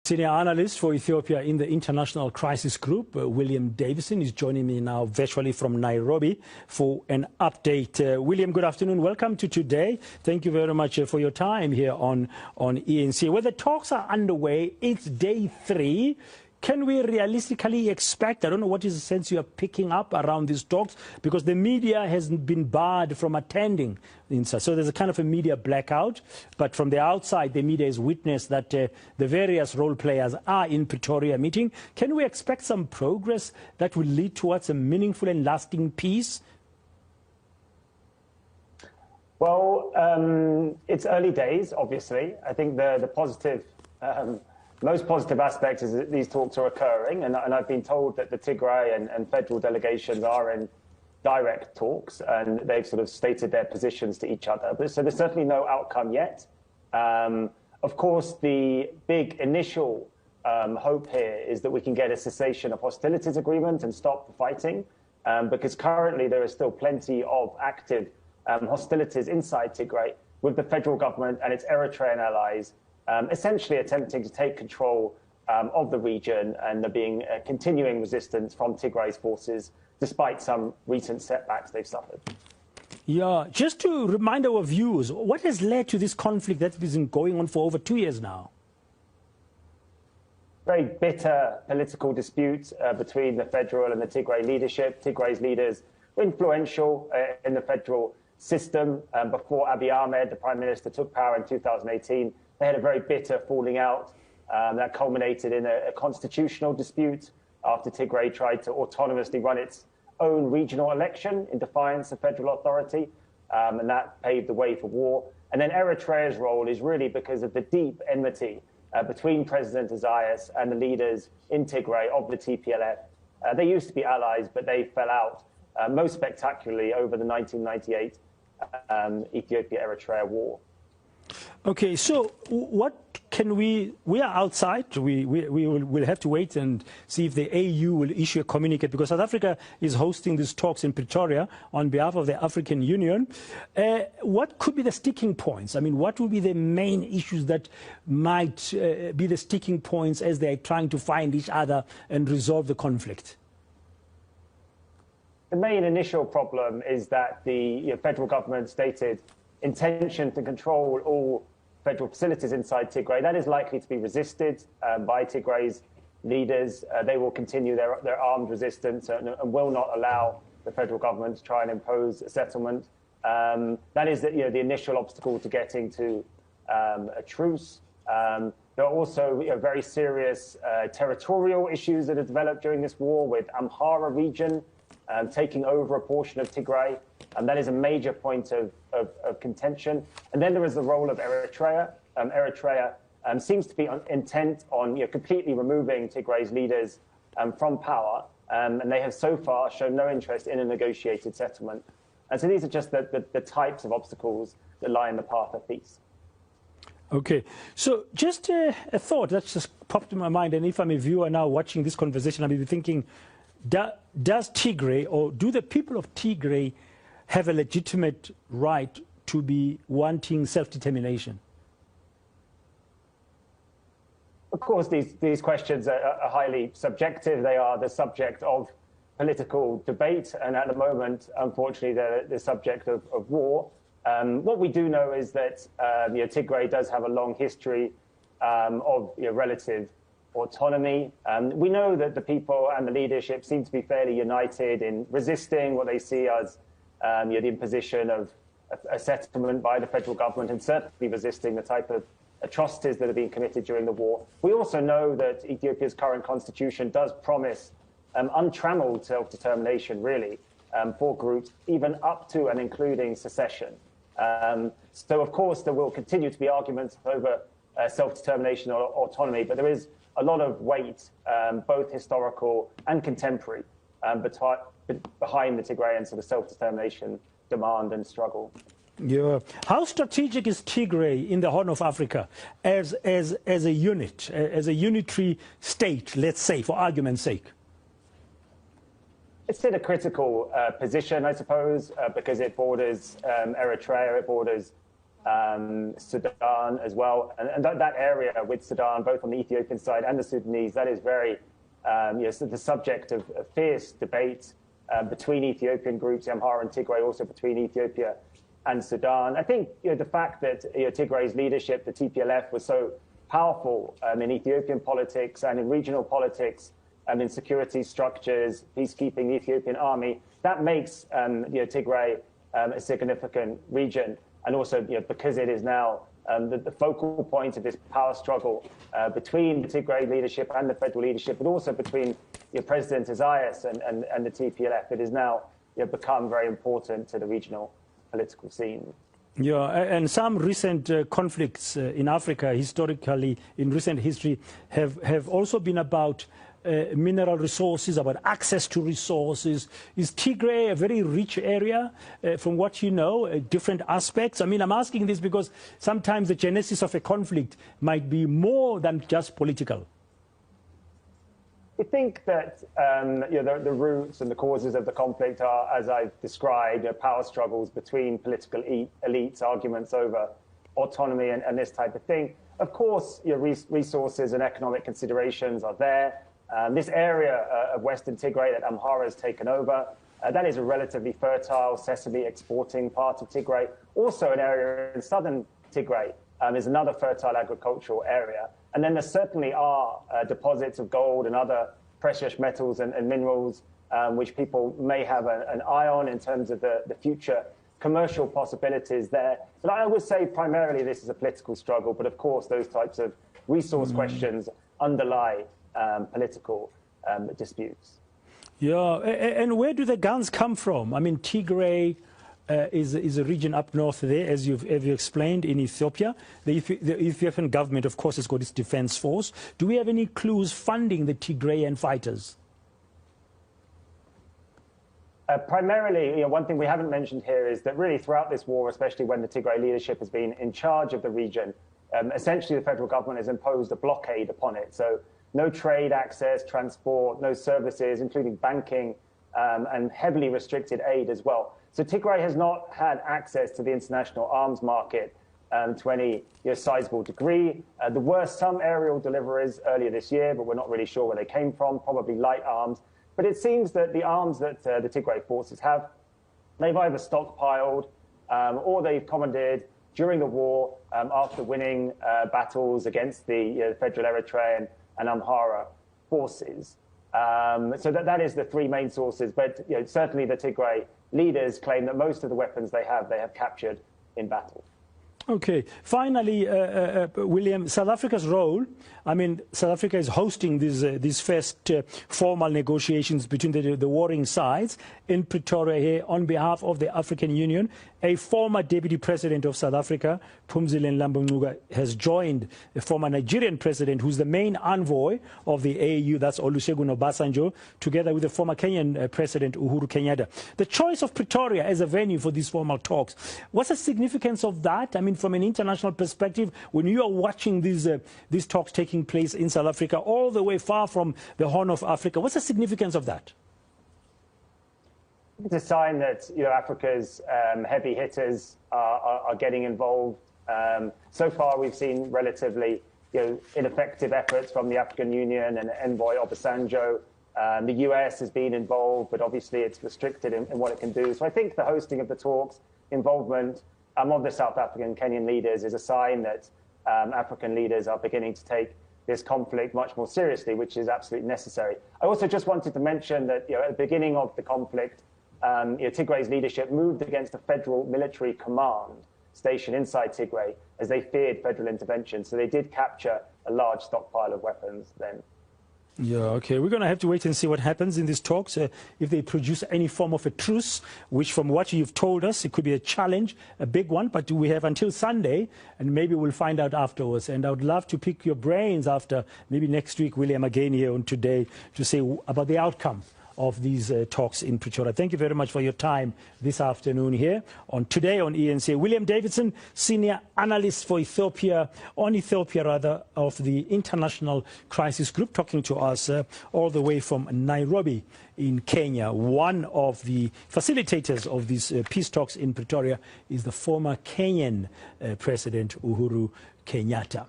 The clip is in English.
Senior analyst for Ethiopia in the International Crisis Group, William Davison, is joining me now virtually from Nairobi for an update. William, good afternoon. Welcome to today. Thank you very much for your time here on ENC. Well, the talks are underway. It's day 3. Can we realistically expect, I don't know what is the sense you are picking up around these talks, because the media has been barred from attending inside. So there's a kind of a media blackout. But from the outside, the media has witnessed that the various role players are in Pretoria meeting. Can we expect some progress that will lead towards a meaningful and lasting peace? Well, it's early days, obviously. I think the positive... most positive aspect is that these talks are occurring, and I've been told that the Tigray and federal delegations are in direct talks, and they've sort of stated their positions to each other. So there's certainly no outcome yet. Of course, the big initial hope here is that we can get a cessation of hostilities agreement and stop the fighting, because currently there is still plenty of active hostilities inside Tigray with the federal government and its Eritrean allies essentially attempting to take control of the region, and there being continuing resistance from Tigray's forces, despite some recent setbacks they've suffered. Yeah, just to remind our viewers, what has led to this conflict that has been going on for over 2 years now? Very bitter political dispute between the federal and the Tigray leadership. Tigray's leaders were influential in the federal system. Before Abiy Ahmed, the prime minister, took power in 2018, they had a very bitter falling out that culminated in a constitutional dispute after Tigray tried to autonomously run its own regional election in defiance of federal authority, and that paved the way for war. And then Eritrea's role is really because of the deep enmity between President Isaias and the leaders in Tigray of the TPLF. They used to be allies, but they fell out most spectacularly over the 1998 Ethiopia-Eritrea war. Okay, so what can we are outside. We'll have to wait and see if the AU will issue a communique, because South Africa is hosting these talks in Pretoria on behalf of the African Union. What could be the sticking points? I mean, what will be the main issues that might be the sticking points as they're trying to find each other and resolve the conflict? The main initial problem is that the federal government stated intention to control all federal facilities inside Tigray. That is likely to be resisted by Tigray's leaders. They will continue their armed resistance and will not allow the federal government to try and impose a settlement. That is the initial obstacle to getting to a truce. There are also very serious territorial issues that have developed during this war, with Amhara region taking over a portion of Tigray, and that is a major point of contention. And then there is the role of Eritrea. Eritrea seems to be intent on completely removing Tigray's leaders from power, and they have so far shown no interest in a negotiated settlement. And so these are just the types of obstacles that lie in the path of peace. Okay, so just a thought that just popped in my mind, and if I'm a viewer now watching this conversation, I may be thinking, does Tigray, or do the people of Tigray have a legitimate right to be wanting self-determination? Of course, these questions are highly subjective. They are the subject of political debate, and at the moment, unfortunately, they're the subject of war. What we do know is that Tigray does have a long history of relative autonomy. We know that the people and the leadership seem to be fairly united in resisting what they see as the imposition of a settlement by the federal government, and certainly resisting the type of atrocities that are being committed during the war. We also know that Ethiopia's current constitution does promise untrammeled self-determination, really, for groups, even up to and including secession. So, of course, there will continue to be arguments over self-determination or autonomy, but there is a lot of weight, both historical and contemporary, behind the Tigrayan sort of self-determination demand and struggle. Yeah. How strategic is Tigray in the Horn of Africa as a unit, as a unitary state, let's say, for argument's sake? It's in a critical position, I suppose, because it borders Eritrea, it borders Sudan as well. And that area with Sudan, both on the Ethiopian side and the Sudanese, that is very the subject of fierce debate between Ethiopian groups, Amhara and Tigray, also between Ethiopia and Sudan. I think the fact that Tigray's leadership, the TPLF, was so powerful in Ethiopian politics and in regional politics and in security structures, peacekeeping, the Ethiopian army, that makes Tigray a significant region. And also because it is now the focal point of this power struggle between the Tigray leadership and the federal leadership, but also between President Isaias and the TPLF, it has now become very important to the regional political scene. Yeah, and some recent conflicts in Africa, historically, in recent history, have also been about mineral resources, about access to resources. Is Tigray a very rich area from what you know, different aspects? I mean, I'm asking this because sometimes the genesis of a conflict might be more than just political. I think that the roots and the causes of the conflict are, as I've described, power struggles between political elites, arguments over autonomy and this type of thing. Of course, resources and economic considerations are there. This area of Western Tigray that Amhara has taken over, that is a relatively fertile sesame exporting part of Tigray. Also an area in southern Tigray is another fertile agricultural area. And then there certainly are deposits of gold and other precious metals and minerals, which people may have an eye on in terms of the future commercial possibilities there. But I would say primarily this is a political struggle. But of course, those types of resource questions underlie political disputes. Yeah, and where do the guns come from? I mean, Tigray is a region up north there, as you explained, in Ethiopia. The Ethiopian government, of course, has got its defense force. Do we have any clues funding the Tigrayan fighters? Primarily, one thing we haven't mentioned here is that really throughout this war, especially when the Tigray leadership has been in charge of the region, essentially the federal government has imposed a blockade upon it. So no trade access, transport, no services, including banking, and heavily restricted aid as well. So Tigray has not had access to the international arms market to any sizable degree. There were some aerial deliveries earlier this year, but we're not really sure where they came from, probably light arms. But it seems that the arms that the Tigray forces have, they've either stockpiled or they've commandeered during the war after winning battles against the Federal Eritrean and Amhara forces. So that is the three main sources. But certainly the Tigray leaders claim that most of the weapons they have captured in battle. Okay. Finally, William, South Africa's role. I mean, South Africa is hosting these first formal negotiations between the warring sides in Pretoria here on behalf of the African Union. A former deputy president of South Africa, Phumzile Mlambo-Ngcuka, has joined a former Nigerian president who's the main envoy of the AU, that's Olusegun Obasanjo, together with the former Kenyan president, Uhuru Kenyatta. The choice of Pretoria as a venue for these formal talks, what's the significance of that? I mean, from an international perspective, when you are watching these talks taking place in South Africa, all the way far from the Horn of Africa, what's the significance of that? It's a sign that Africa's heavy hitters are getting involved. So far, we've seen relatively ineffective efforts from the African Union and envoy Obasanjo. The US has been involved, but obviously it's restricted in what it can do. So I think the hosting of the talks, involvement of the South African Kenyan leaders is a sign that African leaders are beginning to take this conflict much more seriously, which is absolutely necessary. I also just wanted to mention that at the beginning of the conflict, Tigray's leadership moved against a federal military command station inside Tigray as they feared federal intervention. So they did capture a large stockpile of weapons then. Yeah, okay. We're going to have to wait and see what happens in these talks, if they produce any form of a truce, which from what you've told us, it could be a challenge, a big one, but we have until Sunday, and maybe we'll find out afterwards. And I would love to pick your brains after maybe next week, William, again here on Today, to say about the outcome of these talks in Pretoria. Thank you very much for your time this afternoon here on Today on ENC. William Davison, senior analyst for Ethiopia, of the International Crisis Group, talking to us all the way from Nairobi in Kenya. One of the facilitators of these peace talks in Pretoria is the former Kenyan President Uhuru Kenyatta.